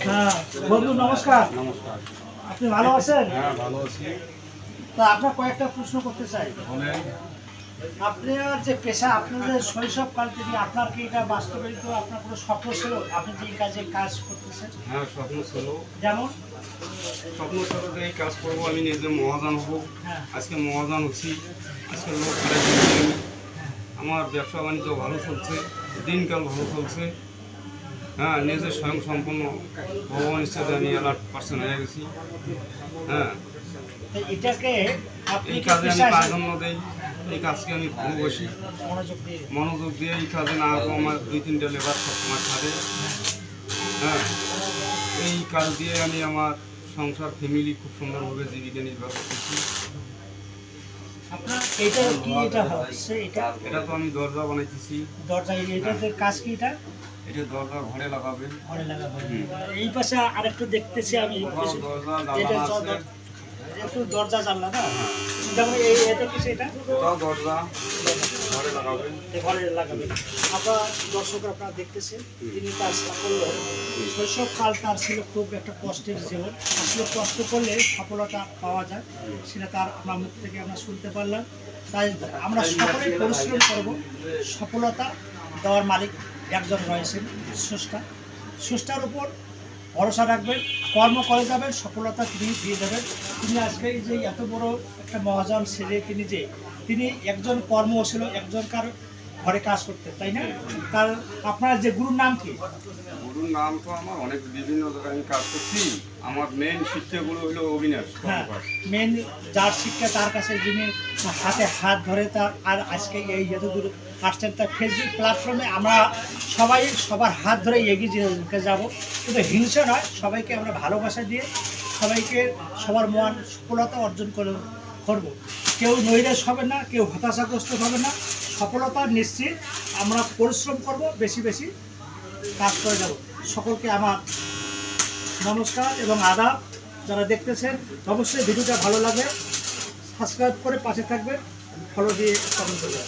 হ্যাঁ বন্ধু নমস্কার। নমস্কার। আপনি ভালো আছেন? হ্যাঁ ভালো আছি। তা আপনার কয়েকটা প্রশ্ন করতে চাই। বলেন। আপনার যে পেশা, আপনাদের শৈশবকাল থেকে আপনার কি এটা বাস্তবায়িত, আপনার কোনো স্বপ্ন ছিল আপনি যে কাজে কাজ করতেছেন? হ্যাঁ স্বপ্ন ছিল। যেমন স্বপ্ন ছিল যে এই কাজ করবো, আমি নিজে মহাজন হব। হ্যাঁ আজকে মহাজন হচ্ছি। আজকে লোক দিচ্ছি। আমার ব্যবসা বাণিজ্য ভালো চলছে, দিনকাল ভালো চলছে। হ্যাঁ নিজে স্বয়ং সম্পূর্ণ ভগবানের সাথে আমি 100% হয়ে গেছি। হ্যাঁ তো এটাকে আপনি এই কি কাজে আমি পেশা প্রাধান্য দেই। এই কাজকে আমি ভালোবাসি। মনোযোগ দিয়ে এই কাজে না হোক আমার 2-3টা লেবার সবসময় থাকে। হ্যাঁ এই কাজ দিয়ে আমি আমার সংসার ফ্যামিলি খুব সুন্দরভাবে জীবিকা নির্বাহ করতেছি। আপনার এটা কি এটা হচ্ছে এটা তো আমি দরজা বানাইতেছি। দরজা, এটাতে কাজ কি? এটা দরজা ঘরে লাগাবে। ঘরে লাগাবো। এই পাশে আরেকটু দেখতেছি আমি দরজা এটা জানালা আছে। একটু দরজা জানলা না, যেমন এটা কি সেটা এটাও দরজা ঘরে লাগাবে। ঘরে লাগাবে। আপনার দর্শক আপনারা দেখতেছেন তিনি তার সাফল্য, শৈশবকাল তার ছিল খুব একটা কষ্টের জীবন। আসলে কষ্ট করলে সফলতা পাওয়া যায়, সেটা তার আমার মুখ থেকে আমরা শুনতে পারলাম। তাই আমরা সকলে পরিশ্রম করব। সফলতা দেওয়ার মালিক একজন রয়েছেন, স্রষ্টা। স্রষ্টার উপর ভরসা রাখবেন, কর্ম করে যাবেন, সফলতা তিনি দিয়ে দেবেন। তিনি আজকে যে এত বড় একটা মহাজন ছেলে, তিনি একজন কর্ম ছিল, একজনকার ঘরে কাজ করতেন, তাই না? তার আপনার যে গুরুর নাম কি? গুরুর নাম তো আমার অনেক বিভিন্ন জায়গায় আমি কাজ করছি। আমার মেন শিক্ষাগুলো হলো অবিনাশ। হ্যাঁ, মেন যার শিক্ষা তার কাছে যিনি হাতে হাত ধরে তার, আর আজকে এই যতদূর আসছেন তার ফেসবুক প্ল্যাটফর্মে আমরা সবাই সবার হাত ধরে এগিয়ে যাব। কিন্তু হিংসা নয়, সবাইকে আমরা ভালোবাসা দিয়ে সবাইকে সবার মন সফলতা অর্জন করব। কেউ নৈরাশ হবে না, কেউ হতাশাগ্রস্ত হবে না। সফলতা নিশ্চিত। আমরা পরিশ্রম করব, বেশি বেশি কাজ করে যাব। সকলকে আমার নমস্কার এবং আদাব। যারা দেখতেছেন অবশ্যই ভিডিওটা ভালো লাগে সাবস্ক্রাইব করে পাশে থাকবেন, ফলো দিয়ে কমেন্ট করবেন।